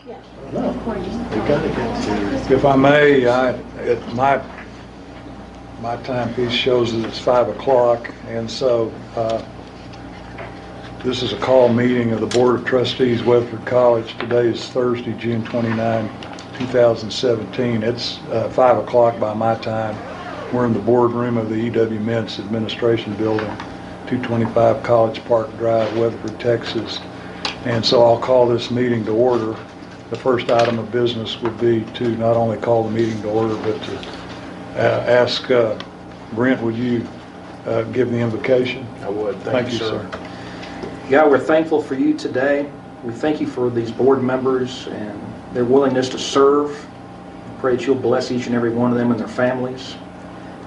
No, we got to get to. If I may, my timepiece shows that it's 5 o'clock, and so this is a call meeting of the Board of Trustees, Weatherford College. Today is Thursday, June 29, 2017. It's 5 o'clock by my time. We're in the boardroom of the E.W. Mintz Administration Building, 225 College Park Drive, Weatherford, Texas. And so I'll call this meeting to order. The first item of business would be to not only call the meeting to order, but to ask Brent, would you give the invocation? I would. Thank you, sir. God, we're thankful for you today. We thank you for these board members and their willingness to serve. I pray that you'll bless each and every one of them and their families.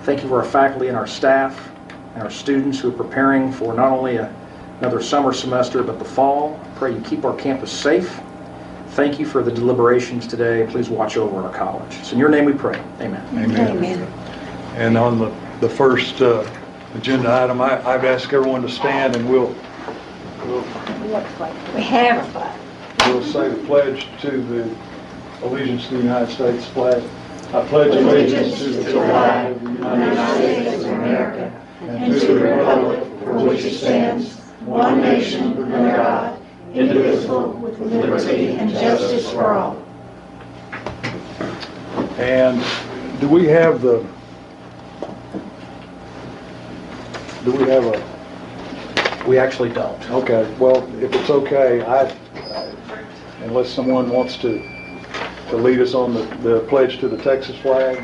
Thank you for our faculty and our staff and our students who are preparing for not only another summer semester, but the fall. I pray you keep our campus safe. Thank you for the deliberations today. Please watch over our college. It's in your name we pray. Amen. Amen. Amen. And on the first agenda item, I've asked everyone to stand, and we'll We have a flag. we'll say the pledge to the allegiance to the United States flag. I pledge allegiance to the flag of the United States of America and to the republic for which it stands, one nation under God, indivisible, with liberty and justice for all. And do we have a, We actually don't. okay, well, if it's okay, unless someone wants to lead us on the pledge to the Texas flag.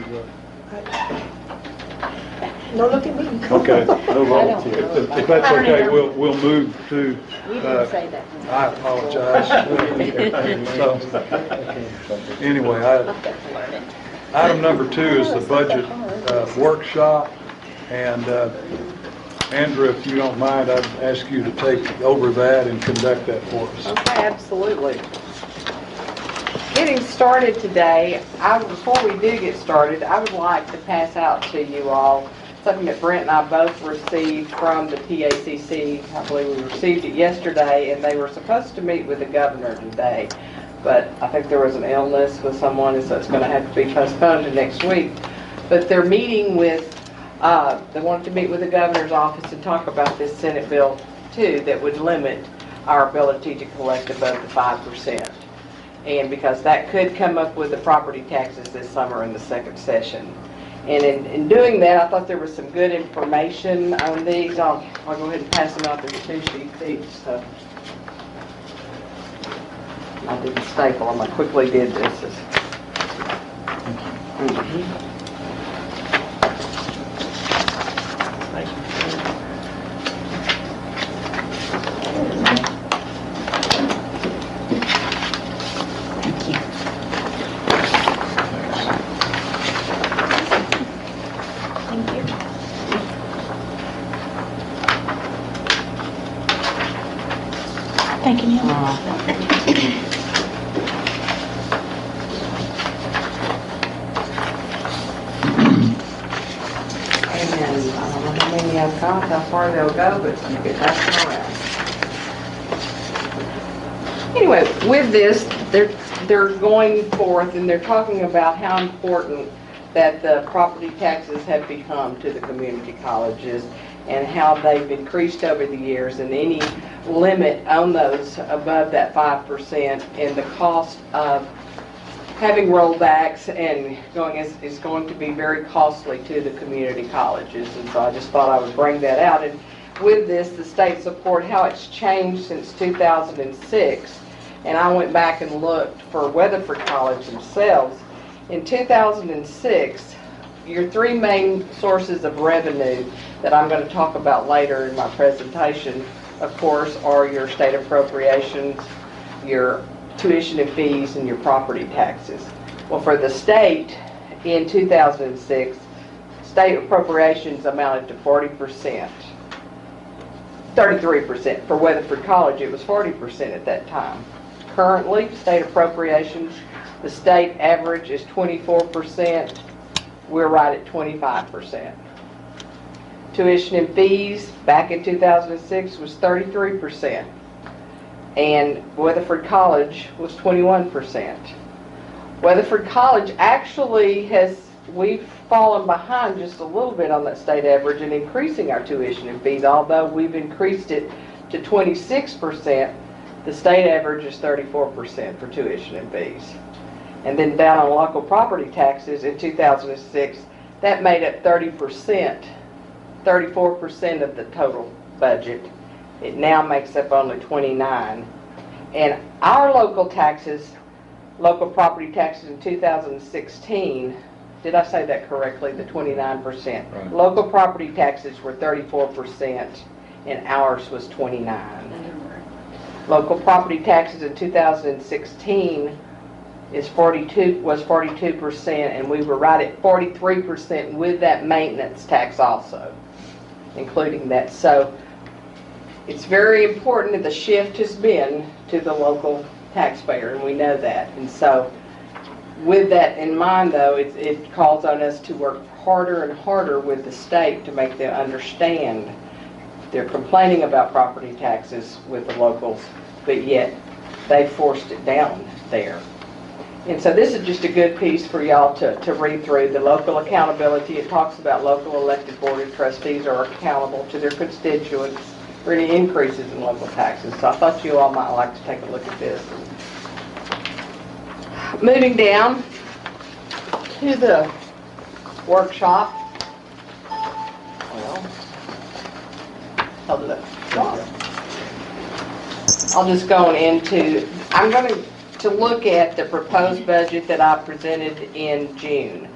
No, look at me. Okay. don't. If that's okay, we'll move to, You didn't say that. I apologize. So, anyway, item number 2 is the budget workshop. And Andrew, if you don't mind, I'd ask you to take over that and conduct that for us. Okay, absolutely. Getting started today, before we do get started, I would like to pass out to you all something that Brent and I both received from the TACC. I believe we received it yesterday, and they were supposed to meet with the governor today, but I think there was an illness with someone, and so it's going to have to be postponed to next week. But they're meeting with, they wanted to meet with the governor's office and talk about this Senate Bill 2 that would limit our ability to collect above the 5%. And because that could come up with the property taxes this summer in the second session. And in doing that, I thought there was some good information on these. I'll go ahead and pass them out. There's 2 sheets each. So I didn't staple them. I quickly did this. Thank you, Neil. And then, I don't know how many I've got, how far they'll go, but you can pass them around. Anyway, with this, they're going forth and they're talking about how important that the property taxes have become to the community colleges and how they've increased over the years, and any limit on those above that 5% and the cost of having rollbacks and is going to be very costly to the community colleges. And so I just thought I would bring that out. And with this, the state support, how it's changed since 2006. And I went back and looked for Weatherford College themselves. In 2006, your 3 main sources of revenue that I'm going to talk about later in my presentation, of course, are your state appropriations, your tuition and fees, and your property taxes. Well, for the state, in 2006, state appropriations amounted to 40%. 33%. For Weatherford College, it was 40% at that time. Currently, state appropriations, the state average is 24%. We're right at 25%. Tuition and fees back in 2006 was 33%. and Weatherford College was 21%. Weatherford College actually we've fallen behind just a little bit on that state average in increasing our tuition and fees. Although we've increased it to 26%, the state average is 34% for tuition and fees. And then down on local property taxes in 2006, that made up 34% of the total budget. It now makes up only 29%. And our local property taxes in 2016, did I say that correctly, the 29%? Right. Local property taxes were 34% and ours was 29%. Local property taxes in 2016 was 42%, and we were right at 43% with that maintenance tax also, including that. So it's very important that the shift has been to the local taxpayer, and we know that. And so with that in mind, though, it calls on us to work harder and harder with the state to make them understand they're complaining about property taxes with the locals, but yet they forced it down there. And so this is just a good piece for y'all to read through. The local accountability, it talks about local elected board of trustees are accountable to their constituents for any increases in local taxes. So I thought you all might like to take a look at this. Moving down to the workshop. Well, hold it up. I'll just go into, I'm going to look at the proposed budget that I presented in June.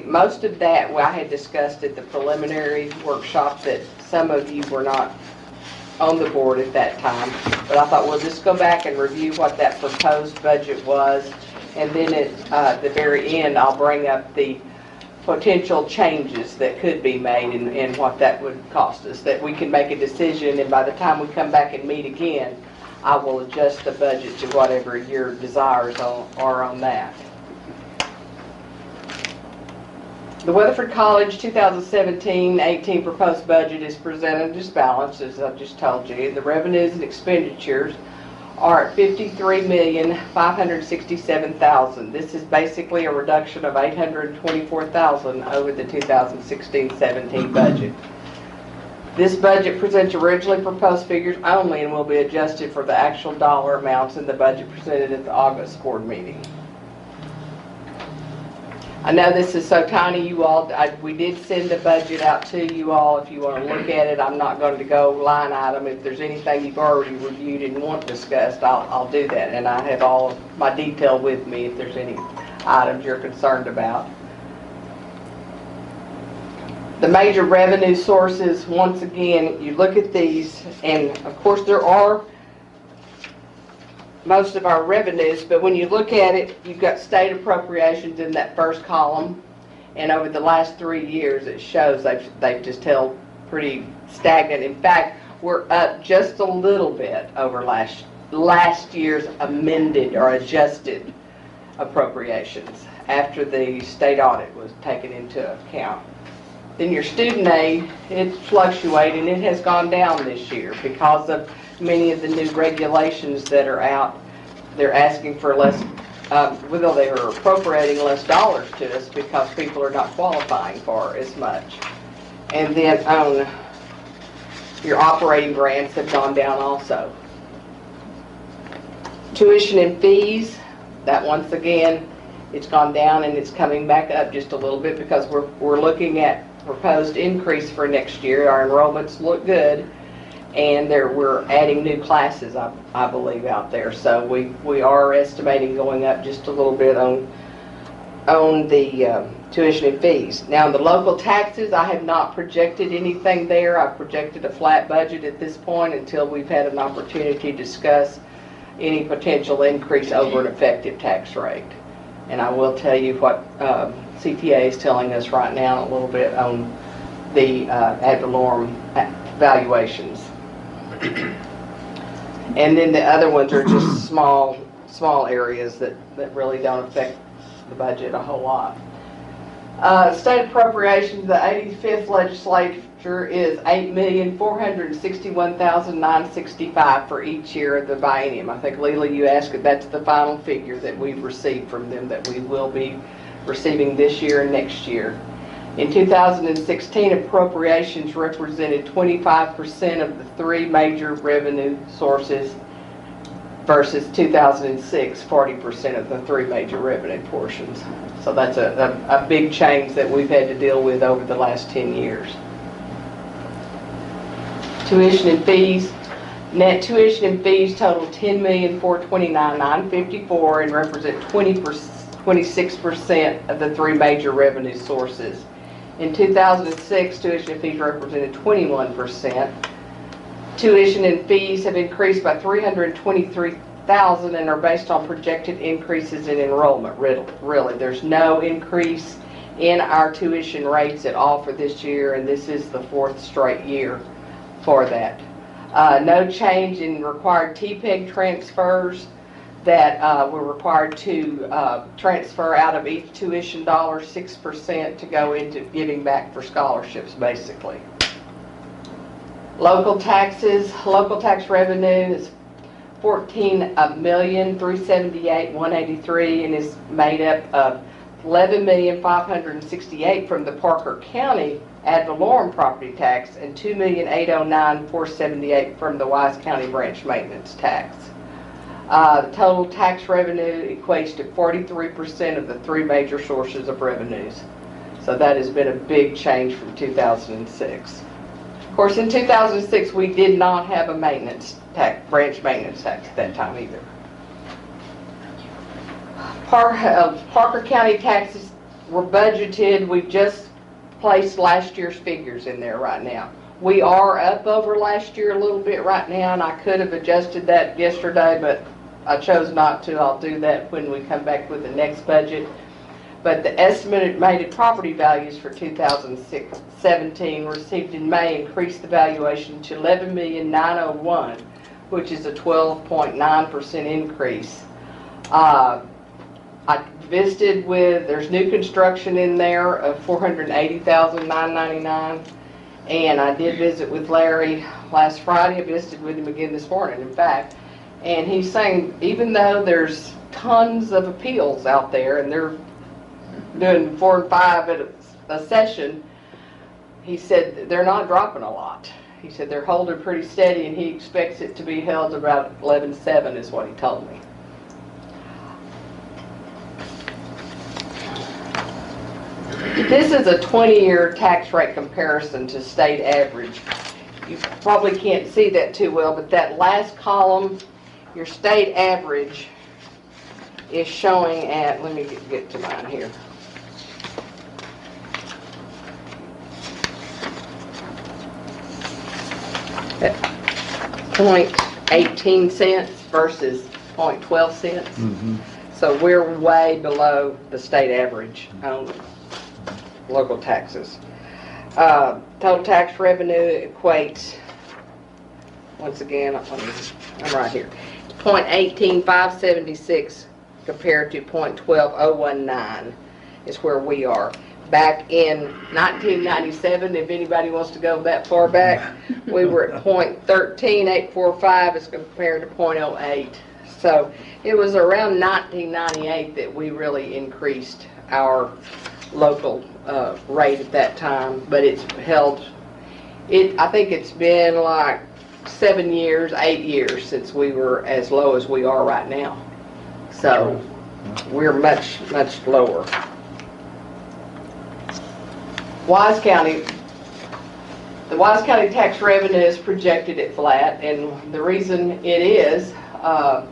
Most of that I had discussed at the preliminary workshop that some of you were not on the board at that time, but I thought we'll just go back and review what that proposed budget was, and then at the very end I'll bring up the potential changes that could be made and what that would cost us, that we can make a decision, and by the time we come back and meet again, I will adjust the budget to whatever your desires are on that. The Weatherford College 2017-18 proposed budget is presented as balanced, as I just told you. The revenues and expenditures are at $53,567,000. This is basically a reduction of $824,000 over the 2016-17 budget. This budget presents originally proposed figures only and will be adjusted for the actual dollar amounts in the budget presented at the August board meeting. I know this is so tiny, you all, we did send the budget out to you all if you want to look at it. I'm not going to go line item. If there's anything you've already reviewed and want discussed, I'll do that. And I have all of my detail with me if there's any items you're concerned about. The major revenue sources, once again, you look at these, and of course there are most of our revenues, but when you look at it, you've got state appropriations in that first column, and over the last 3 years it shows they've just held pretty stagnant. In fact, we're up just a little bit over last year's amended or adjusted appropriations after the state audit was taken into account. Then your student aid, it's fluctuating. It has gone down this year because of many of the new regulations that are out. They're asking for less, well, they are appropriating less dollars to us because people are not qualifying for as much. And then your operating grants have gone down also. Tuition and fees, that once again, it's gone down and it's coming back up just a little bit because we're looking at proposed increase for next year. Our enrollments look good, and we're adding new classes, I believe, out there. So we are estimating going up just a little bit on the tuition and fees. Now, in the local taxes, I have not projected anything there. I've projected a flat budget at this point until we've had an opportunity to discuss any potential increase over an effective tax rate. And I will tell you what CTA is telling us right now a little bit on the ad valorem valuations. And then the other ones are just small areas that really don't affect the budget a whole lot. State appropriations, the 85th is $8,461,965 for each year of the biennium. I think, Leila, you asked if that's the final figure that we've received from them that we will be receiving this year and next year. In 2016, appropriations represented 25% of the three major revenue sources versus 2006, 40% of the three major revenue portions. So that's a big change that we've had to deal with over the last 10 years. Tuition and fees. Net tuition and fees total $10,429,954 and represent 26% of the three major revenue sources. In 2006, tuition and fees represented 21%. Tuition and fees have increased by $323,000 and are based on projected increases in enrollment. Really, there's no increase in our tuition rates at all for this year, and this is the 4th straight year for that. No change in required TPEG transfers that we're required to transfer out of each tuition dollar 6% to go into giving back for scholarships, basically. Local taxes, local tax revenue is $14,378,183 and is made up of $11,568,000 from the Parker County ad valorem property tax and $2,809,478 from the Wise County branch maintenance tax. The total tax revenue equates to 43% of the three major sources of revenues. So that has been a big change from 2006. Of course, in 2006, we did not have a maintenance tax, branch maintenance tax at that time either. Parker County taxes were budgeted. We've just placed last year's figures in there right now. We are up over last year a little bit right now, and I could have adjusted that yesterday, but I chose not to. I'll do that when we come back with the next budget. But the estimated property values for 2017 received in May increased the valuation to $11,901,000, which is a 12.9% increase. I visited with, there's new construction in there of $480,999, and I did visit with Larry last Friday. I visited with him again this morning, in fact, and he's saying even though there's tons of appeals out there and they're doing 4 and 5 at a session, he said they're not dropping a lot. He said they're holding pretty steady, and he expects it to be held about 11.7 is what he told me. This is a 20-year tax rate comparison to state average. You probably can't see that too well, but that last column, your state average, is showing at, let me get to mine here. At 0.18 cents versus 0.12 cents. Mm-hmm. So we're way below the state average on local taxes. Total tax revenue equates, once again, I'm right here, 0.18576 compared to 0.12019 is where we are. Back in 1997, if anybody wants to go that far back, we were at 0.13845 as compared to 0.08. So it was around 1998 that we really increased our local rate at that time, but it's held, I think it's been like 7 years, 8 years since we were as low as we are right now. So we're much, much lower. Wise County, the Wise County tax revenue is projected at flat, and the reason it is, I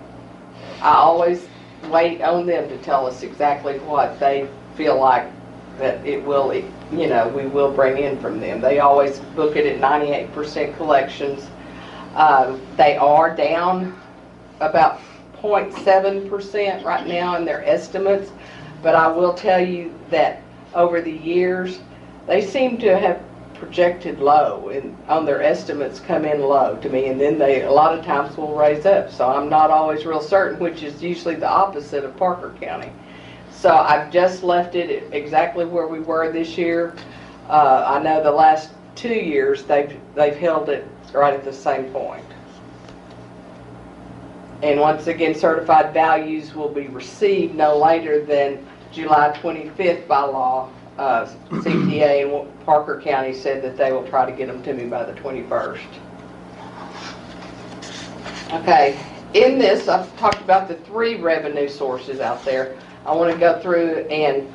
always wait on them to tell us exactly what they feel like that it will, you know, we will bring in from them. They always book it at 98% collections. They are down about 0.7% right now in their estimates, but I will tell you that over the years, they seem to have projected low, and on their estimates come in low to me, and then they a lot of times will raise up. So I'm not always real certain, which is usually the opposite of Parker County. So I've just left it exactly where we were this year. I know the last 2 years, they've held it right at the same point. And once again, certified values will be received no later than July 25th by law. CTA and Parker County said that they will try to get them to me by the 21st. Okay, in this, I've talked about the 3 revenue sources out there. I want to go through, and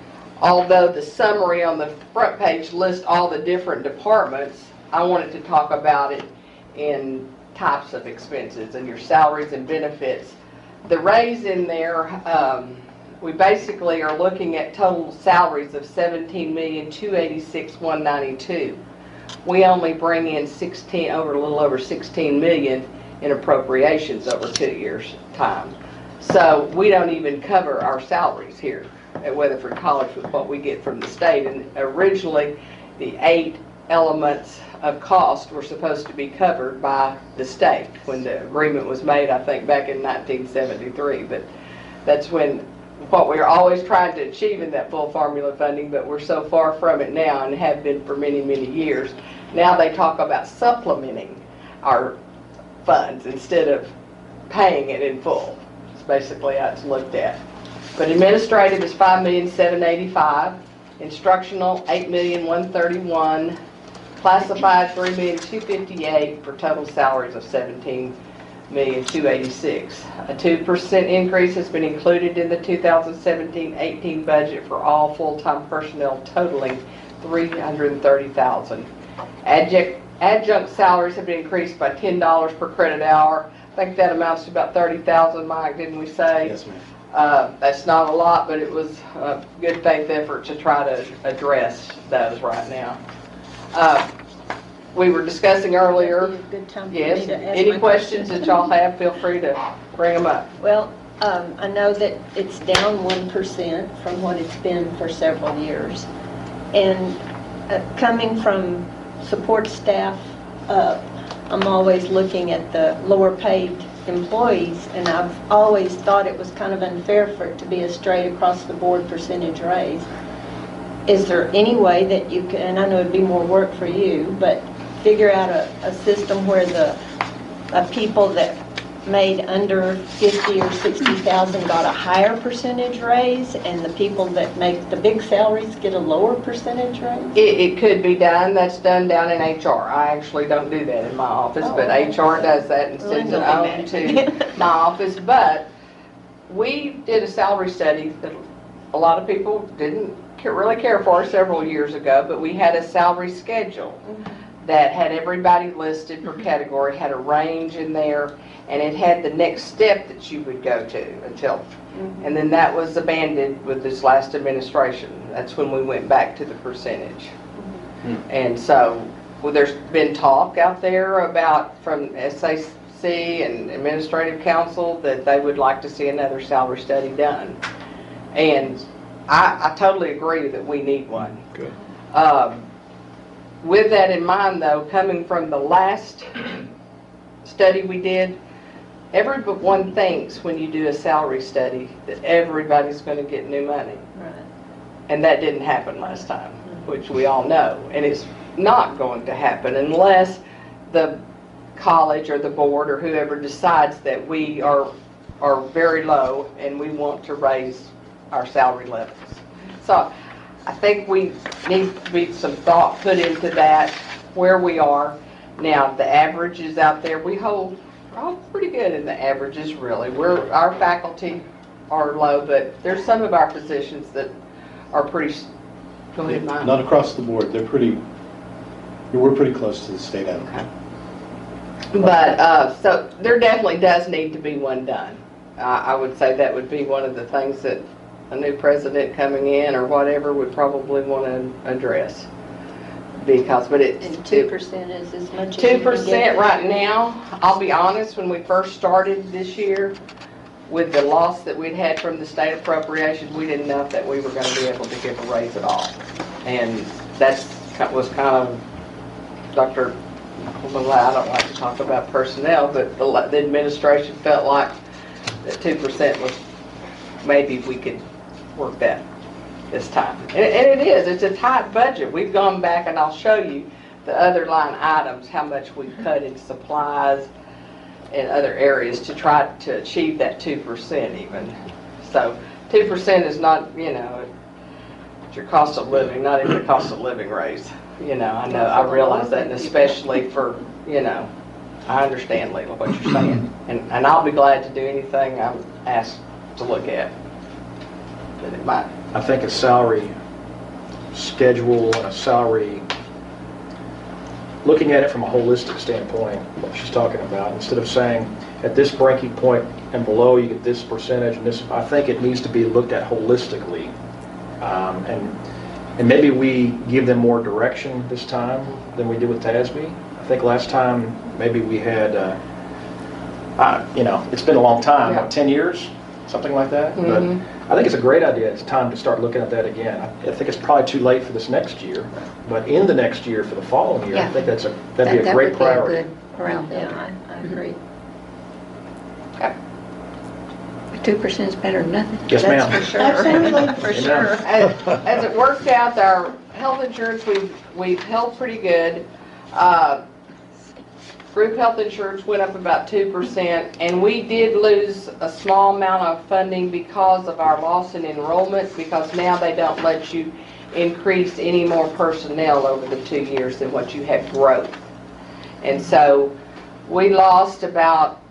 although the summary on the front page lists all the different departments, I wanted to talk about it in types of expenses and your salaries and benefits. The raise in there, we basically are looking at total salaries of $17,286,192. We only bring in a little over 16 million in appropriations over 2 years' time. So we don't even cover our salaries here at Weatherford College with what we get from the state. And originally, the 8 elements of cost were supposed to be covered by the state when the agreement was made, I think back in 1973. But that's when what we're always trying to achieve in that full formula funding, but we're so far from it now and have been for many, many years. Now they talk about supplementing our funds instead of paying it in full. It's basically how it's looked at. But administrative is $5,785,000, instructional $8,131,000, classified $3,258,000 for total salaries of $17,286,000. A 2% increase has been included in the 2017-18 budget for all full-time personnel, totaling $330,000. Adjunct salaries have been increased by $10 per credit hour. I think that amounts to about $30,000, Mike, didn't we say? Yes, ma'am. That's not a lot, but it was a good faith effort to try to address those right now. We were discussing earlier. That'd be a good time for Yes. me to ask Any my questions question. that y'all have, feel free to bring them up. Well, I know that it's down 1% from what it's been for several years. And coming from support staff up, I'm always looking at the lower paid employees, and I've always thought it was kind of unfair for it to be a straight across the board percentage raise. Is there any way that you can, and I know it'd be more work for you, but figure out a system where the people that made under 50 or 60,000 got a higher percentage raise, and the people that make the big salaries get a lower percentage raise? It could be done. That's done down in HR. I actually don't do that in my office, but HR does that and sends it on to my office. But we did a salary study that a lot of people didn't really care for several years ago, but we had a salary schedule that had everybody listed per category, had a range in there, and it had the next step that you would go to until, and then that was abandoned with this last administration. That's when we went back to the percentage. And so, well, there's been talk out there about from SAC and Administrative Council that they would like to see another salary study done. And I totally agree that we need one. Good. With that in mind, though, coming from the last study we did, everyone thinks when you do a salary study that everybody's going to get new money. Right. And that didn't happen last time, which we all know. And it's not going to happen unless the college or the board or whoever decides that we are very low and we want to raise our salary levels. So I think we need to be some thought put into that, where we are. Now, the averages out there, we're all pretty good in the averages, really. Our faculty are low, but there's some of our positions that are pretty, go ahead, Mike. Not across the board. We're pretty close to the state average. Okay. But, so there definitely does need to be one done. I would say that would be one of the things that a new president coming in or whatever would probably want to address. Because, but it's... And 2% is as much as you can 2% get. right now. I'll be honest, when we first started this year, with the loss that we'd had from the state appropriations, we didn't know that we were going to be able to give a raise at all. And that was kind of Dr. Well, I don't like to talk about personnel, but the administration felt like that 2% was, maybe we could work that this time. And it is, it's a tight budget. We've gone back and I'll show you the other line items, how much we cut in supplies and other areas to try to achieve that 2% even. So 2% is not, it's your cost of living, not even the cost of living raise. I realize that, and especially for, I understand, Leila, what you're saying. And I'll be glad to do anything I'm asked to look at. But it might. I think a salary schedule and a salary, looking at it from a holistic standpoint, what she's talking about, instead of saying at this breaking point and below you get this percentage and this, I think it needs to be looked at holistically. And maybe we give them more direction this time than we did with TASB. I think last time maybe we had, it's been a long time, Yeah. what, 10 years, something like that. Mhm. But I think it's a great idea. It's time to start looking at that again. I think it's probably too late for this next year, but in the next year for the following year, I Yeah. think that'd be a great priority. That would be a good morale Yeah, builder. I agree. Okay. 2% is better than nothing. Yes, ma'am. That's for sure. Absolutely, for Amen. sure. As it worked out, our health insurance, we've held pretty good. Group health insurance went up about 2%, and we did lose a small amount of funding because of our loss in enrollment, because now they don't let you increase any more personnel over the 2 years than what you had growth. And so we lost about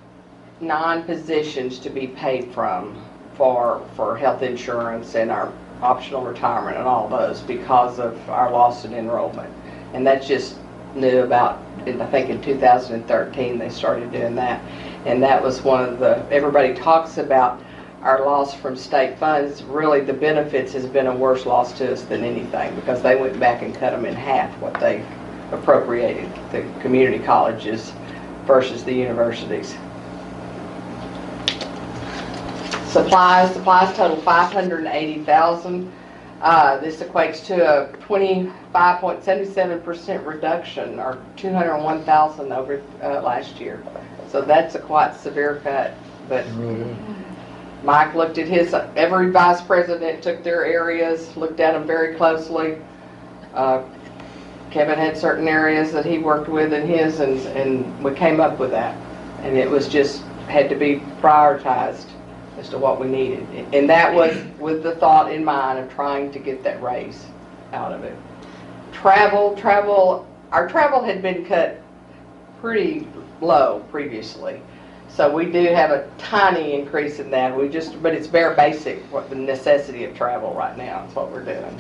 9 positions to be paid from for health insurance and our optional retirement and all those because of our loss in enrollment. And that's just new about, I think in 2013 they started doing that. And that was one of everybody talks about our loss from state funds. Really the benefits has been a worse loss to us than anything, because they went back and cut them in half what they appropriated, the community colleges versus the universities. Supplies total $580,000. This equates to a 25.77% reduction, or $201,000 over last year. So that's a quite severe cut. But Mike looked at every vice president took their areas, looked at them very closely. Kevin had certain areas that he worked with in his, and we came up with that. And it was just, had to be prioritized as to what we needed. And that was with the thought in mind of trying to get that raise out of it. Our travel had been cut pretty low previously. So we do have a tiny increase in that. But it's bare basic, what the necessity of travel right now is what we're doing.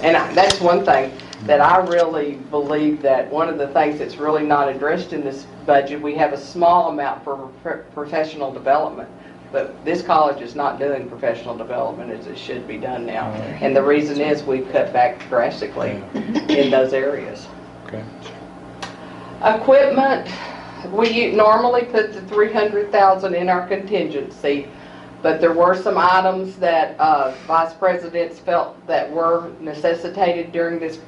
And that's one thing that I really believe, that one of the things that's really not addressed in this budget, we have a small amount for professional development, but this college is not doing professional development as it should be done now. And the reason is we've cut back drastically in those areas. Okay. Equipment, we normally put the $300,000 in our contingency, but there were some items that vice presidents felt that were necessitated during this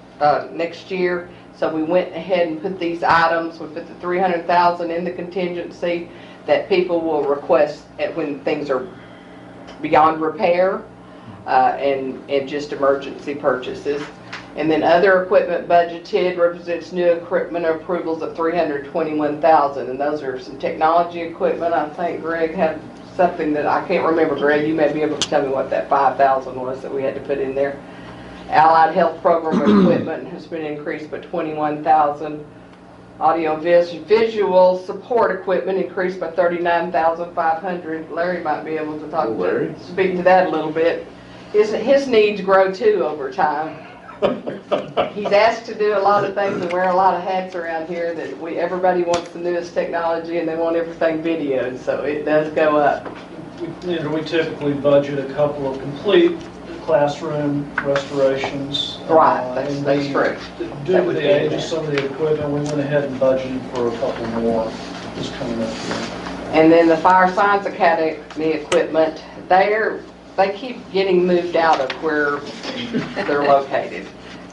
next year. So we went ahead and put these items, we put the $300,000 in the contingency that people will request when things are beyond repair and just emergency purchases. And then other equipment budgeted represents new equipment approvals of $321,000, and those are some technology equipment. I think Greg had something that I can't remember. Greg, you may be able to tell me what that $5,000 was that we had to put in there. Allied Health Program equipment has been increased by $21,000. Audio visual support equipment increased by $39,500. Larry might be able to speak to that a little bit. His needs grow too over time. He's asked to do a lot of things and wear a lot of hats around here that everybody wants the newest technology and they want everything videoed, so it does go up. We typically budget a couple of complete classroom restorations. Right, that's true. Due to the age of some of the equipment, we went ahead and budgeted for a couple more this coming up here. And then the Fire Science Academy equipment, they keep getting moved out of where they're located.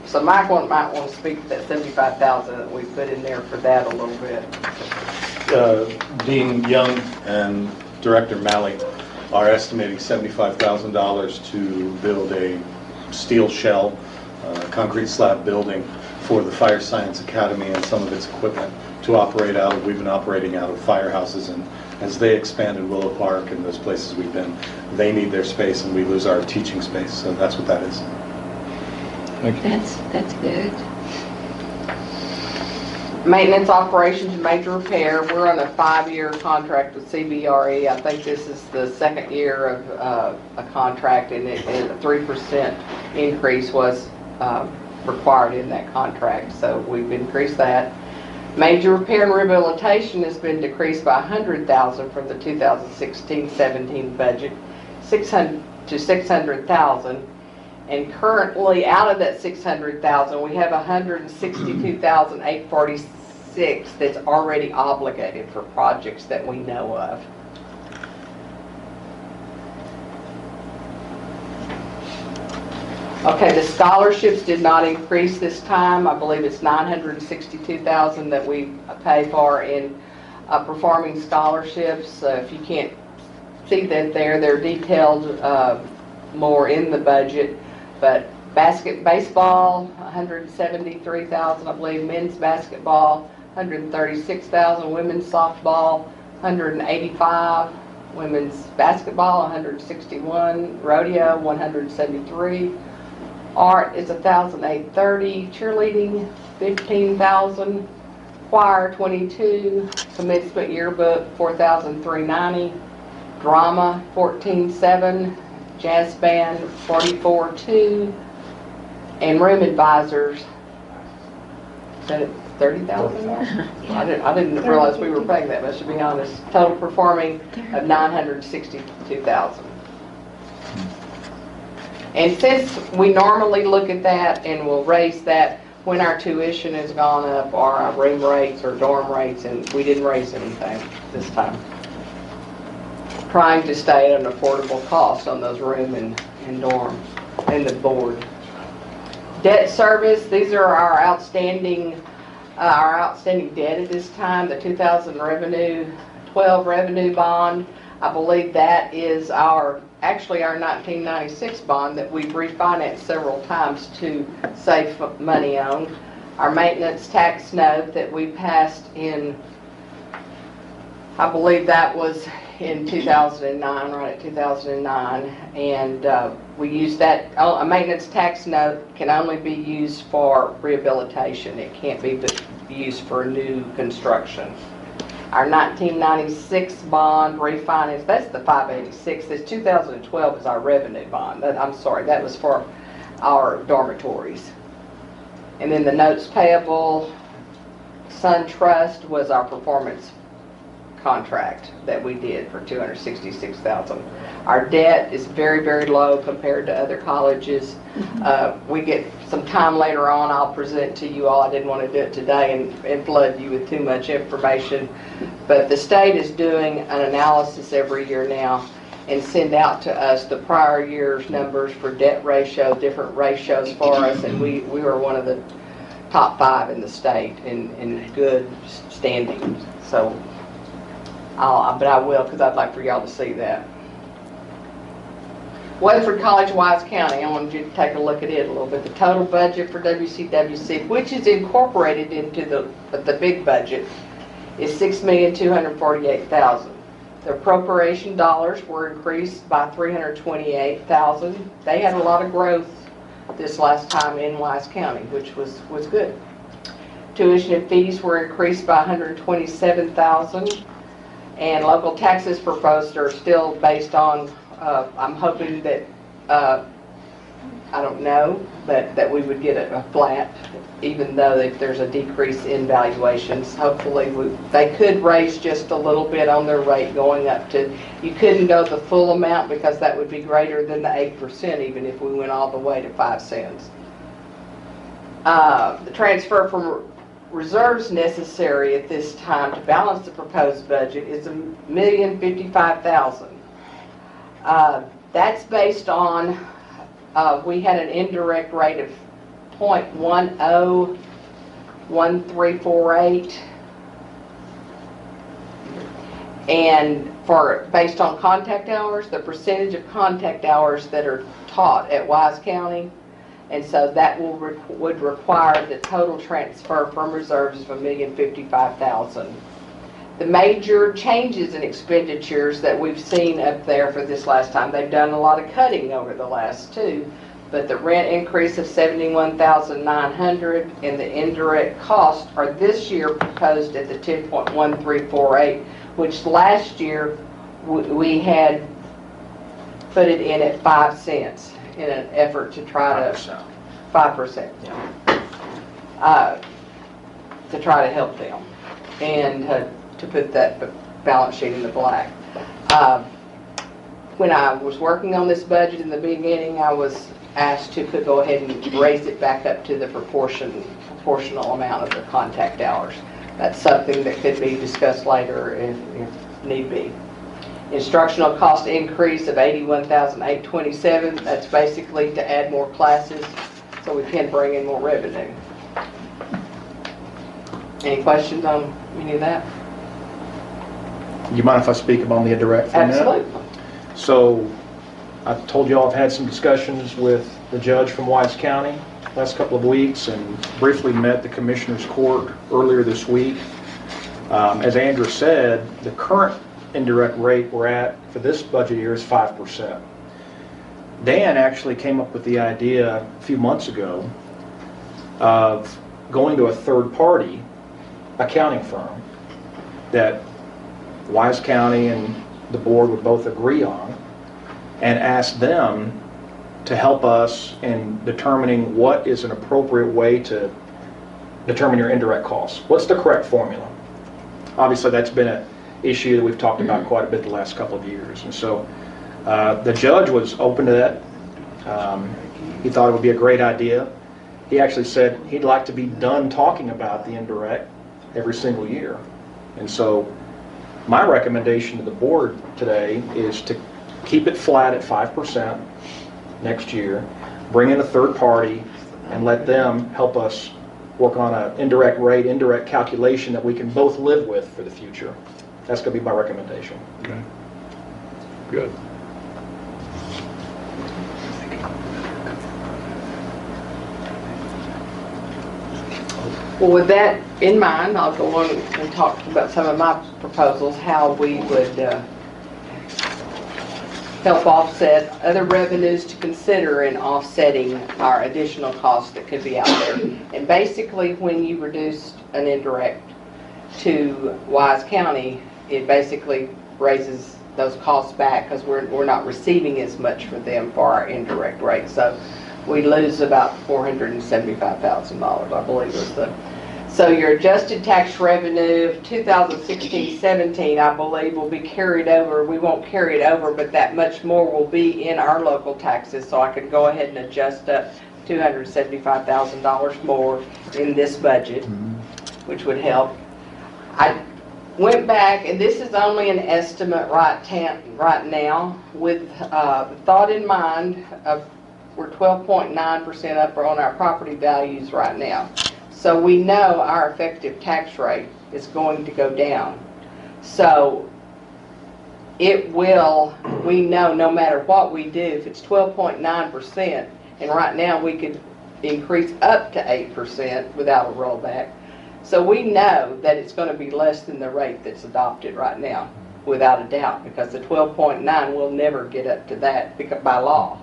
So Mike might want to speak to that $75,000 that we put in there for that a little bit. Dean Young and Director Malley are estimating $75,000 to build a steel shell, concrete slab building for the Fire Science Academy and some of its equipment to operate out of. We've been operating out of firehouses, and as they expand in Willow Park and those places we've been, they need their space and we lose our teaching space. So that's what that is. Thank you. That's good. Maintenance, operations, and major repair, we're on a 5-year contract with CBRE. I think this is the second year of a contract, and a 3% increase was required in that contract, so we've increased that. Major repair and rehabilitation has been decreased by $100,000 from the 2016-17 budget, $600,000 to $600,000. And currently, out of that $600,000, we have $162,846 that's already obligated for projects that we know of. Okay, the scholarships did not increase this time. I believe it's $962,000 that we pay for in performing scholarships. If you can't see that there, they're detailed more in the budget. But baseball, $173,000, I believe. Men's basketball, $136,000. Women's softball, $185,000. Women's basketball, $161,000. Rodeo, $173,000. Art is $1,830. Cheerleading, $15,000. Choir, $22,000. Commencement yearbook, $4,390. Drama, $14,700. Jazz band, $44,200. And room advisors, is that $30,000 more? I didn't realize we were paying that much, to be honest. Total performing of $962,000. And since we normally look at that and we'll raise that when our tuition has gone up, or our room rates or dorm rates, and we didn't raise anything this time. Trying to stay at an affordable cost on those room and dorm and the board. Debt service, these are our outstanding debt at this time. The 2012 revenue bond, I believe that is actually our 1996 bond that we've refinanced several times to save money on. Our maintenance tax note that we passed in, I believe that was in 2009, right at 2009, and we used that. A maintenance tax note can only be used for rehabilitation. It can't be used for new construction. Our 1996 bond refinance, that's the 586. This 2012 is our revenue bond. I'm sorry, that was for our dormitories. And then the notes payable, Sun Trust was our performance contract that we did for $266,000. Our debt is very, very low compared to other colleges. We get some time later on, I'll present to you all. I didn't want to do it today and flood you with too much information, but the state is doing an analysis every year now and send out to us the prior year's numbers for debt ratio, different ratios for us, and we were one of the top 5 in the state in good standing. So but I will, because I'd like for y'all to see that. Weatherford College, Wise County, I wanted you to take a look at it a little bit. The total budget for WCWC, which is incorporated into the big budget, is $6,248,000. The appropriation dollars were increased by $328,000. They had a lot of growth this last time in Wise County, which was good. Tuition and fees were increased by $127,000. And local taxes proposed are still based on, I'm hoping that, I don't know, that we would get a flat, even though if there's a decrease in valuations. Hopefully, they could raise just a little bit on their rate going up to, you couldn't go the full amount because that would be greater than the 8%, even if we went all the way to 5 cents. The transfer from reserves necessary at this time to balance the proposed budget is $1,055,000. That's based on, we had an indirect rate of 0.101348, and based on contact hours, the percentage of contact hours that are taught at Wise County, And so that would require the total transfer from reserves of $1,055,000. The major changes in expenditures that we've seen up there for this last time, they've done a lot of cutting over the last two, but the rent increase of $71,900 and the indirect costs are this year proposed at the 10.1348, which last year we had put it in at 5 cents in an effort to try to 5%. To try to help them and to put that balance sheet in the black. When I was working on this budget in the beginning, I was asked to go ahead and raise it back up to the proportional amount of the contact hours. That's something that could be discussed later if need be. Instructional cost increase of $81,827. That's basically to add more classes so we can bring in more revenue. Any questions on any of that? Do you mind if I speak about the indirect for a minute? Absolutely. So I told you all I've had some discussions with the judge from Wise County last couple of weeks and briefly met the Commissioner's Court earlier this week. As Andrew said, the current indirect rate we're at for this budget year is 5%. Dan actually came up with the idea a few months ago of going to a third-party accounting firm that Wise County and the board would both agree on and ask them to help us in determining what is an appropriate way to determine your indirect costs. What's the correct formula? Obviously, that's been an issue that we've talked about quite a bit the last couple of years. And so the judge was open to that. He thought it would be a great idea. He actually said he'd like to be done talking about the indirect every single year. And so my recommendation to the board today is to keep it flat at 5% next year, bring in a third party, and let them help us work on an indirect rate, indirect calculation that we can both live with for the future. That's going to be my recommendation. Okay. Good. Well, with that in mind, I'll go on and talk about some of my proposals, how we would help offset other revenues to consider in offsetting our additional costs that could be out there. And basically, when you reduce an indirect to Wise County, it basically raises those costs back because we're not receiving as much for them for our indirect rate. So we lose about $475,000, I believe was the. So your adjusted tax revenue of 2016-17, I believe, will be carried over. We won't carry it over, but that much more will be in our local taxes. So I could go ahead and adjust up $275,000 more in this budget, which would help. I went back, and this is only an estimate right now, with the thought in mind of we're 12.9% up on our property values right now. So we know our effective tax rate is going to go down. So it will, we know no matter what we do, if it's 12.9%, and right now we could increase up to 8% without a rollback. So we know that it's going to be less than the rate that's adopted right now, without a doubt, because the 12.9 will never get up to that by law.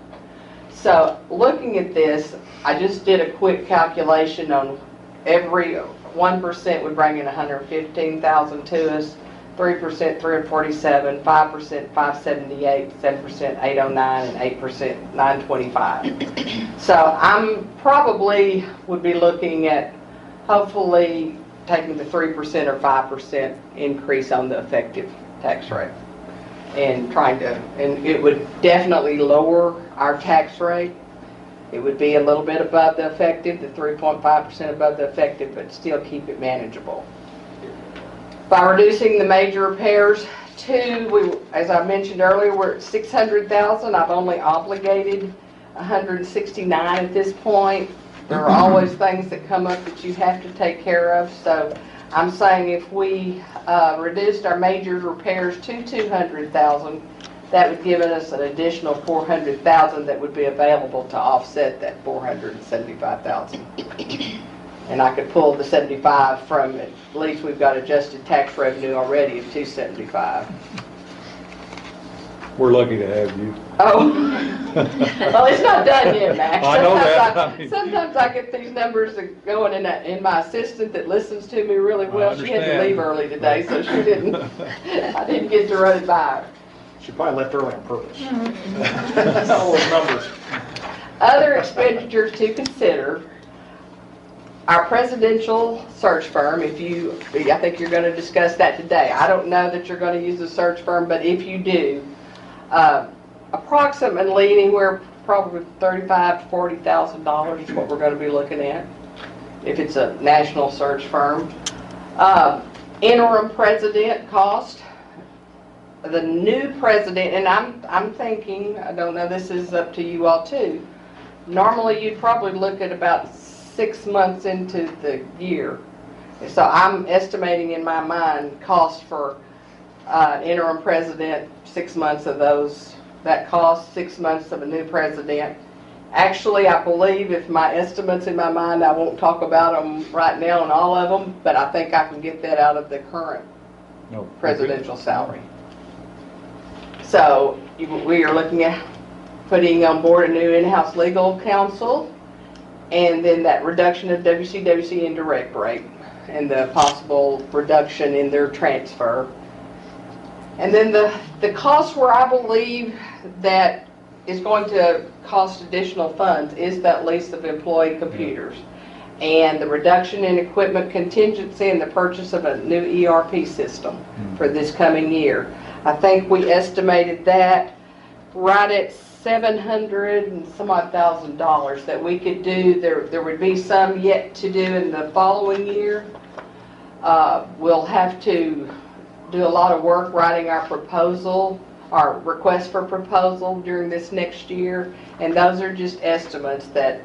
So looking at this, I just did a quick calculation on every 1% would bring in $115,000 to us, 3% $347, 5% $578, 7% $809, and 8% $925. So I'm probably would be looking at hopefully taking the 3% or 5% increase on the effective tax rate and trying to, and it would definitely lower our tax rate. It would be a little bit above the effective, the 3.5% above the effective, but still keep it manageable. By reducing the major repairs to, as I mentioned earlier, we're at $600,000. I've only obligated $169 at this point. There are always things that come up that you have to take care of. So I'm saying if we reduced our major repairs to $200,000, that would give us an additional 400,000 that would be available to offset that 475,000. And I could pull the 75 from, at least we've got adjusted tax revenue already of 275. We're lucky to have you. Oh, well, it's not done yet, Max. I know that. Sometimes I get these numbers going in my assistant that listens to me really well. She had to understand. leave early today, so she didn't, I didn't get to run it by her. She probably left early on purpose. All those numbers. Other expenditures to consider, our presidential search firm, I think you're going to discuss that today. I don't know that you're going to use a search firm, but if you do, approximately anywhere probably $35,000 to $40,000 is what we're going to be looking at if it's a national search firm. Interim president cost. The new president, and I'm thinking, I don't know, this is up to you all too. Normally you'd probably look at about 6 months into the year. So I'm estimating in my mind cost for interim president, 6 months of those, that cost 6 months of a new president. Actually, I believe if my estimates in my mind, I won't talk about them right now on all of them, but I think I can get that out of the current presidential salary. So we are looking at putting on board a new in-house legal counsel, and then that reduction of WCWC indirect rate and the possible reduction in their transfer. And then the cost where I believe that is going to cost additional funds is that lease of employee computers and the reduction in equipment contingency and the purchase of a new ERP system for this coming year. I think we estimated that right at $700 and some odd thousand that we could do. There would be some yet to do in the following year. We'll have to do a lot of work writing our proposal, our request for proposal during this next year, and those are just estimates that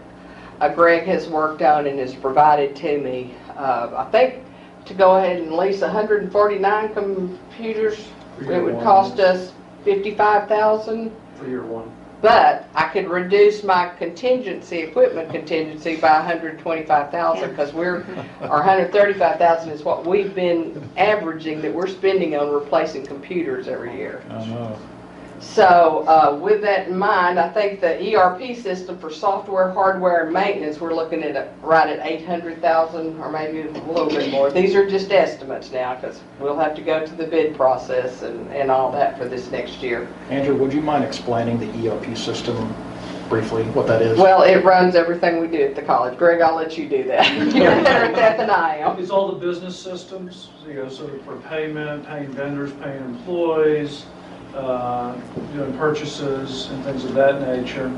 Greg has worked on and has provided to me. I think to go ahead and lease 149 computers, it would cost us $55,000. For year one. But I could reduce my contingency, equipment contingency by $125,000 because our $135,000 is what we've been averaging that we're spending on replacing computers every year. I know. So with that in mind, I think the ERP system for software, hardware, and maintenance, we're looking at right at $800,000 or maybe a little bit more. These are just estimates now because we'll have to go to the bid process and all that for this next year. Andrew, would you mind explaining the ERP system briefly, what that is? Well, it runs everything we do at the college. Greg, I'll let you do that. You're better at that than I am. It's all the business systems, so for payment, paying vendors, paying employees, doing purchases and things of that nature.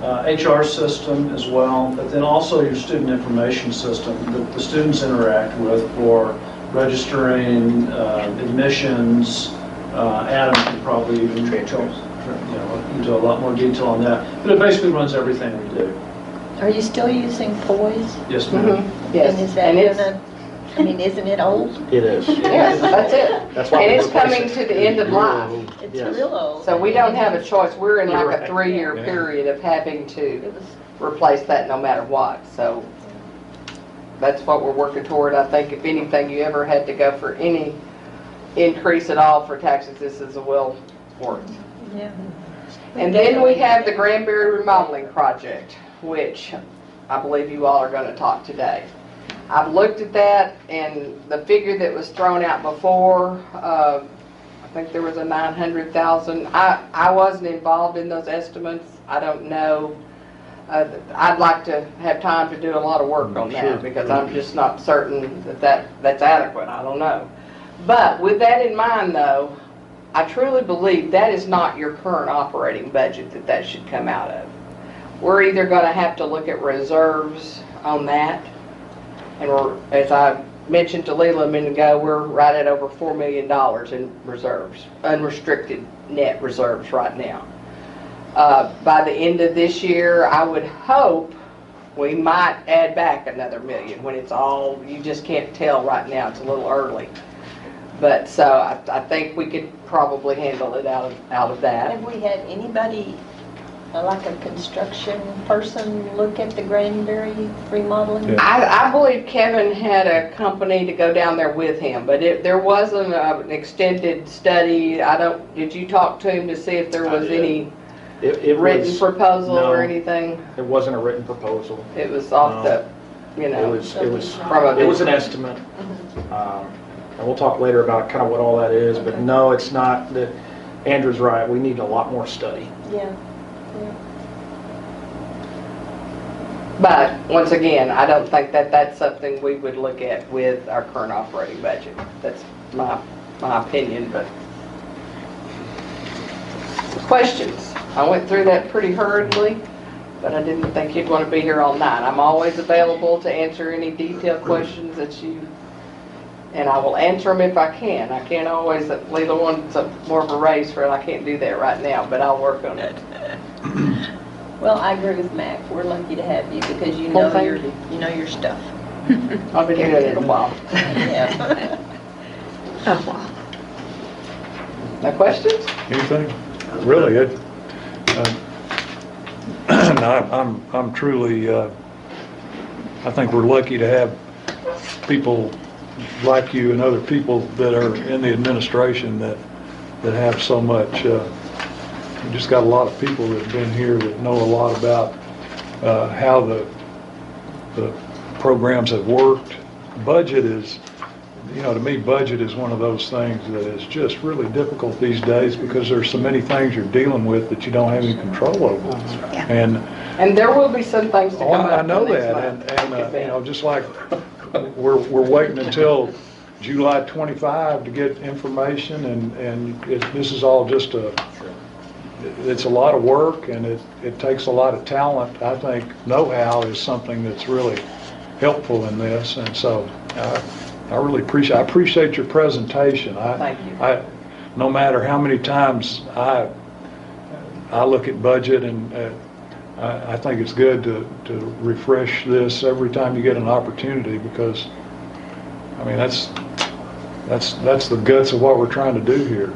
HR system as well, but then also your student information system that the students interact with for registering, admissions. Adam can probably even into a lot more detail on that. But it basically runs everything we do. Are you still using poise? Yes, ma'am. Yes. And is that isn't it old? It is. Yes, that's it. That's why And we it's replace coming it. to the end of life. It's Yes. real old. So we don't have a choice. We're in like Right. a 3-year Yeah. period of having to It was, replace that no matter what. So that's what we're working toward. I think if anything, you ever had to go for any increase at all for taxes, this is a well worth. yeah. And then we have the Granbury remodeling project, which I believe you all are going to talk today. I've looked at that, and the figure that was thrown out before, I think there was a 900,000. I wasn't involved in those estimates. I don't know. I'd like to have time to do a lot of work on that because I'm just not certain that's adequate. I don't know. But with that in mind, though, I truly believe that is not your current operating budget that should come out of. We're either going to have to look at reserves on that, and as I mentioned to Leila a minute ago, we're right at over $4 million in reserves, unrestricted net reserves right now. By the end of this year, I would hope we might add back another $1 million when it's all, you just can't tell right now, it's a little early. But, so I think we could probably handle it out of that. Have we had anybody, like a construction person, look at the Granbury remodeling? Yeah. I believe Kevin had a company to go down there with him, but there wasn't an extended study. Did you talk to him to see if there I was did. any It written was, proposal no. or anything? it wasn't a written proposal. It was off No. the, It was from a it was an estimate. And we'll talk later about kind of what all that is, but no, it's not. Andrew's right, we need a lot more study. Yeah. But, once again, I don't think that that's something we would look at with our current operating budget. That's my opinion, but. Questions? I went through that pretty hurriedly, but I didn't think you'd want to be here all night. I'm always available to answer any detailed questions that you, and I will answer them if I can. I can't always, Leila wants more of a raise for it. I can't do that right now, but I'll work on it. Well, I agree with Mac. We're lucky to have you because you Well, know thank your, you. you know your stuff. I've been doing it a while. Yeah. Oh, wow. No questions? Anything? Really, no, I'm truly, I think we're lucky to have people like you and other people that are in the administration that have so much. We just got a lot of people that have been here that know a lot about how the programs have worked. Budget is, to me, budget is one of those things that is just really difficult these days because there's so many things you're dealing with that you don't have any control over. And there will be some things to come up. I know next that, month. and just like we're waiting until July 25 to get information, and this is all just it's a lot of work, and it takes a lot of talent. I think know-how is something that's really helpful in this, and so I really appreciate your presentation. Thank you. No matter how many times I look at budget, and I think it's good to refresh this every time you get an opportunity, because I mean that's the guts of what we're trying to do here.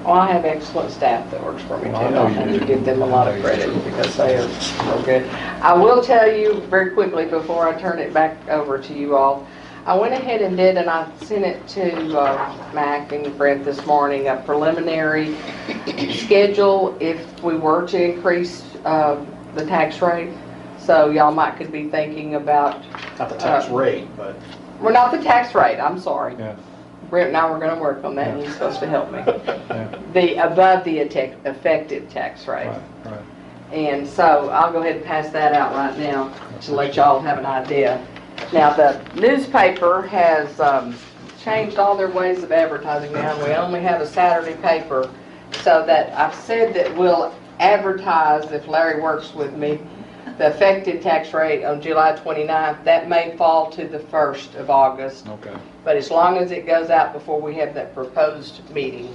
Well, I have excellent staff that works for me too. Well, I know I you have do. to give them a lot of credit because they are so good. I will tell you very quickly before I turn it back over to you all, I went ahead and I sent it to Mac and Brent this morning, a preliminary schedule if we were to increase the tax rate. So y'all could be thinking about, Not the tax rate, but well, not the tax rate, I'm sorry. Yeah. Brent and I were going to work on that, and he's supposed to help me. Yeah. The above the effective tax rate. Right. And so I'll go ahead and pass that out right now to let y'all have an idea. Now, the newspaper has changed all their ways of advertising now. We only have a Saturday paper, so that I've said that we'll advertise, if Larry works with me, the effective tax rate on July 29th. That may fall to the 1st of August. Okay. But as long as it goes out before we have that proposed meeting,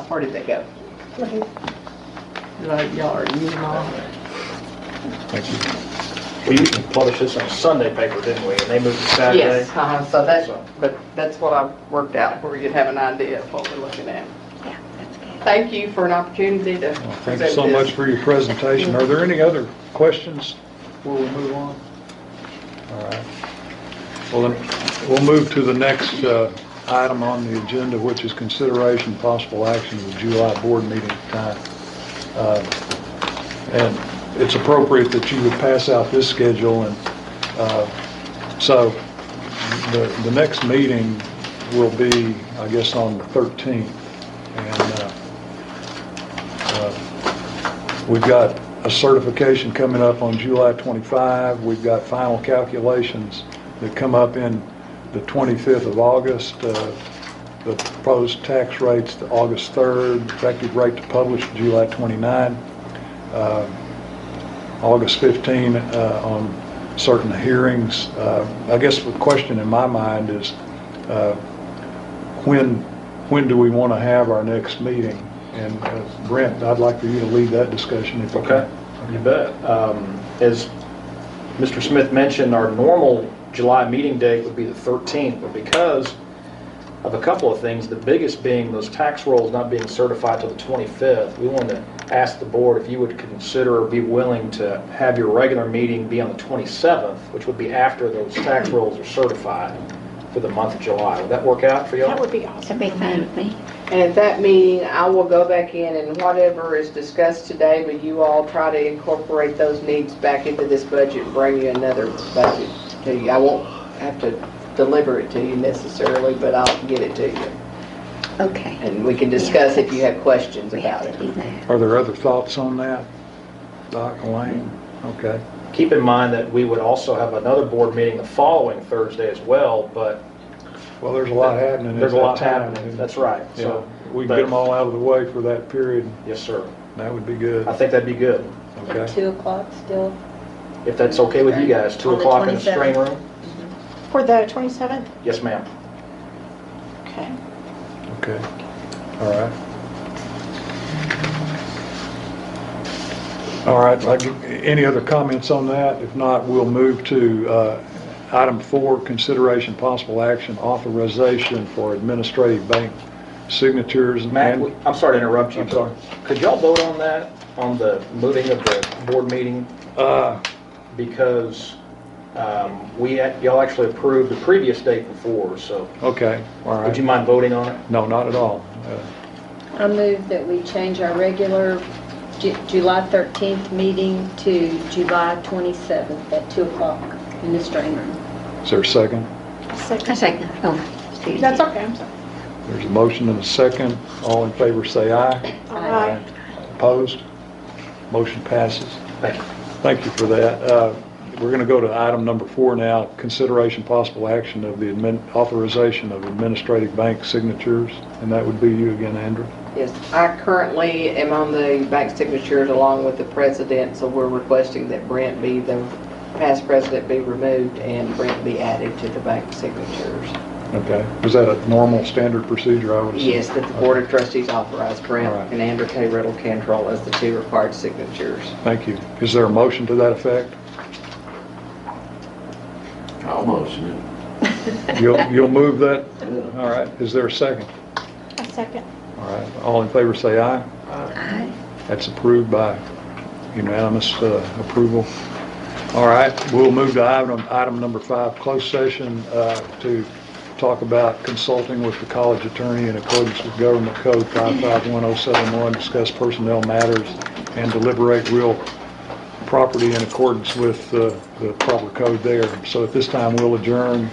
where did they go? Y'all are using all? Thank you. we used to publish this in a Sunday paper, didn't we? And they moved to Saturday. Yes, but that's what I worked out, where you'd have an idea of what we're looking at. Yeah, that's good. Thank you for an opportunity to Well, thank you present so this. much for your presentation. Are there any other questions before we move on? All right. Well, then, we'll move to the next item on the agenda, which is consideration possible action of the July board meeting time. And it's appropriate that you would pass out this schedule, and so the next meeting will be, I guess, on the 13th. And we've got a certification coming up on July 25. We've got final calculations that come up in the 25th of August. The proposed tax rates, the August 3rd, effective rate to publish July 29. August 15 on certain hearings. I guess the question in my mind is when do we want to have our next meeting? And Brent, I'd like for you to lead that discussion if you can. Okay, you bet. As Mr. Smith mentioned, our normal July meeting date would be the 13th, but because of a couple of things, the biggest being those tax rolls not being certified till the 25th. We wanted to ask the board if you would consider or be willing to have your regular meeting be on the 27th, which would be after those tax rolls are certified for the month of July. Would that work out for y'all? That would be awesome. That'd be fine with me. And at that meeting, I will go back in and whatever is discussed today, but you all try to incorporate those needs back into this budget and bring you another budget to you. I won't have to deliver it to you necessarily, but I'll get it to you. Okay. And we can discuss if you have questions We about have to it. do that. Are there other thoughts on that, Doc, Elaine? Okay. Keep in mind that we would also have another board meeting the following Thursday as well, but Well, there's a lot happening at there's a that lot time. happening. That's right. Yeah, So, we can get them all out of the way for that period. yes, sir. That would be good. I think that'd be good. Okay. At 2 o'clock still. If that's okay with you guys, 2 On the o'clock in the 27th. strain room? For the 27th? Yes, ma'am. Okay. Okay. All right. All right. Any other comments on that? If not, we'll move to item 4, consideration possible action, authorization for administrative bank signatures. Matt, and- I'm sorry to interrupt you. I'm sorry. Could y'all vote on that, on the moving of the board meeting? Because y'all actually approved the previous date before, so Okay, all would you right. mind voting on it? No, not at all. I move that we change our regular July 13th meeting to July 27th at 2 o'clock in the strain room. Is there a second? I second. Oh, excuse That's me. okay, I'm sorry. There's a motion and a second. All in favor say aye. Aye. Opposed? Motion passes. Thank you. Thank you for that. We're going to go to item number 4 now, consideration possible action of the authorization of administrative bank signatures, and that would be you again, Andrew. Yes, I currently am on the bank signatures along with the president, so we're requesting that Brent be, the past president be removed and Brent be added to the bank signatures. Okay. Was that a normal standard procedure, I would assume? Yes, that the Board of Trustees authorized Brent All right. and Andrew K. Riddle Cantrell as the 2 required signatures. Thank you. Is there a motion to that effect? I'll motion it. You'll move that? All right. Is there a second? A second. All right. All in favor say aye. Aye. That's approved by unanimous approval. All right, we'll move to item number 5, closed session to talk about consulting with the college attorney in accordance with Government Code 551071, discuss personnel matters, and deliberate real property in accordance with the proper code there. So at this time, we'll adjourn.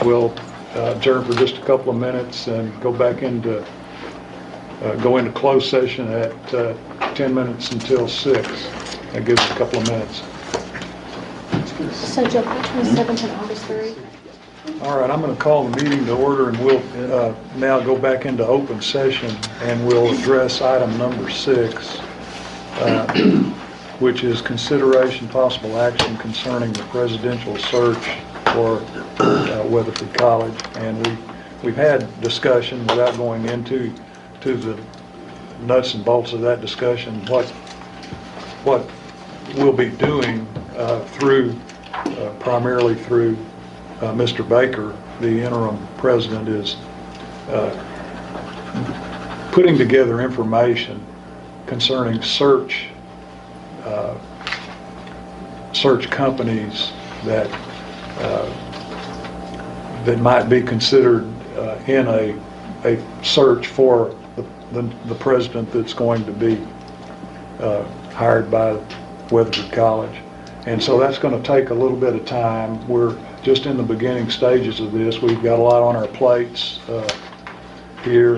We'll adjourn for just a couple of minutes and go back into closed session at 10 minutes until 6. That gives us a couple of minutes. So July 27th and August 3rd? All right, I'm going to call the meeting to order, and we'll now go back into open session, and we'll address item number 6, which is consideration possible action concerning the presidential search for Weatherford College. And we've had discussion without going into the nuts and bolts of that discussion. What we'll be doing primarily through Mr. Baker, the interim president, is putting together information concerning search companies that might be considered in a search for the president that's going to be hired by Weatherford College. And so that's going to take a little bit of time. We're just in the beginning stages of this. We've got a lot on our plates here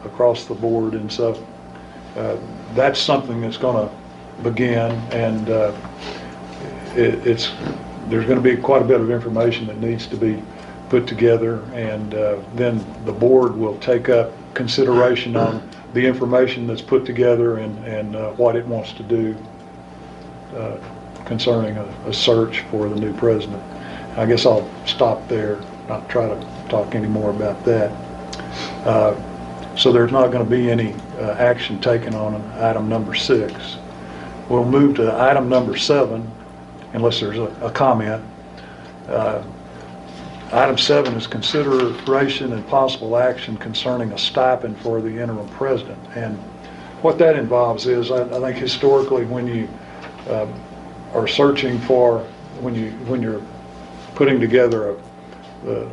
across the board, and so that's something that's going to begin, and there's going to be quite a bit of information that needs to be put together, and then the board will take up consideration on the information that's put together and what it wants to do concerning a search for the new president. I guess I'll stop there, not try to talk any more about that. So there's not going to be any action taken on item number 6. We'll move to item number 7, unless there's a comment. Item 7 is consideration and possible action concerning a stipend for the interim president. And what that involves is, I think historically, when you are searching for, when you're putting together a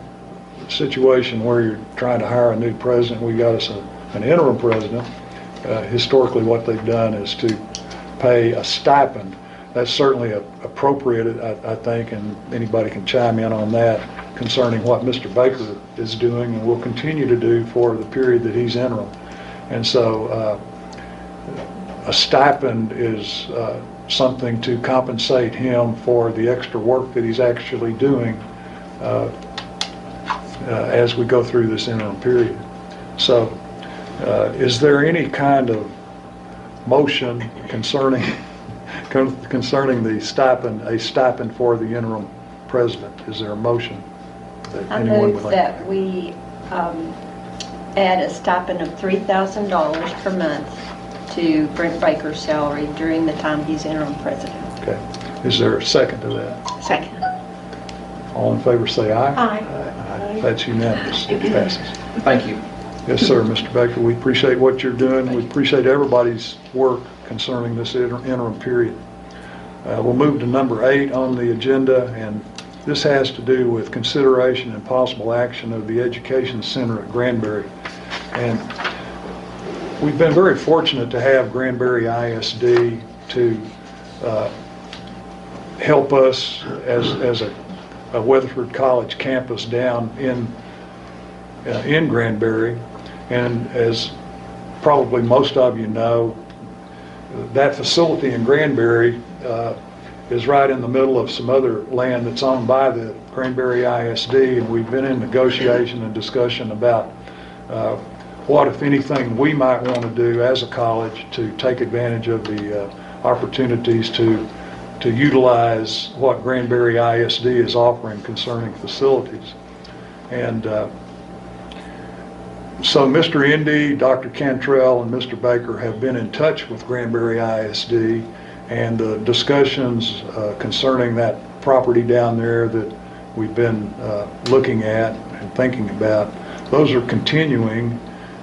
situation where you're trying to hire a new president, we got us an interim president. Historically, what they've done is to pay a stipend. That's certainly appropriate, I think, and anybody can chime in on that concerning what Mr. Baker is doing and will continue to do for the period that he's interim. And so a stipend is something to compensate him for the extra work that he's actually doing as we go through this interim period. So is there any kind of motion concerning the stipend, a stipend for the interim president? Is there a motion that I anyone would move like? that we add a stipend of $3,000 per month to Brent Baker's salary during the time he's interim president. Okay. Is there a second to that? Second. All in favor say aye. Aye. Aye. That's unanimous. It passes. Thank you. Yes, sir, Mr. Baker. We appreciate what you're doing. We appreciate everybody's work concerning this interim period. We'll move to number 8 on the agenda, and this has to do with consideration and possible action of the Education Center at Granbury. And we've been very fortunate to have Granbury ISD to help us as a Weatherford College campus down in Granbury. And as probably most of you know, that facility in Granbury is right in the middle of some other land that's owned by the Granbury ISD, and we've been in negotiation and discussion about what, if anything, we might want to do as a college to take advantage of the opportunities to utilize what Granbury ISD is offering concerning facilities. And so Mr. Indy, Dr. Cantrell, and Mr. Baker have been in touch with Granbury ISD, and the discussions concerning that property down there that we've been looking at and thinking about, those are continuing.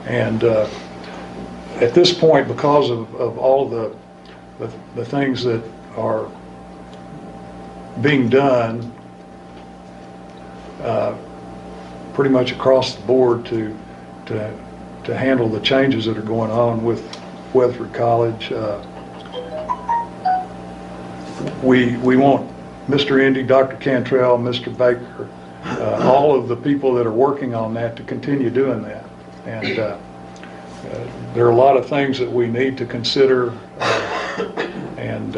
And at this point, because of all the things that are being done pretty much across the board to handle the changes that are going on with Weatherford College, we want Mr. Indy, Dr. Cantrell, Mr. Baker, all of the people that are working on that to continue doing that. And there are a lot of things that we need to consider. And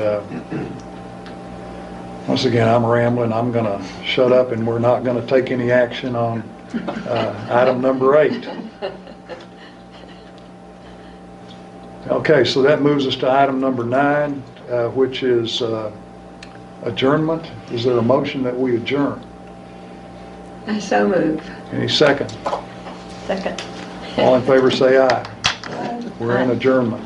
once again, I'm rambling. I'm going to shut up, and we're not going to take any action on item number 8. Okay, so that moves us to item number 9, which is adjournment. Is there a motion that we adjourn? I so move. Any second? Second. All in favor say aye. We're in adjournment.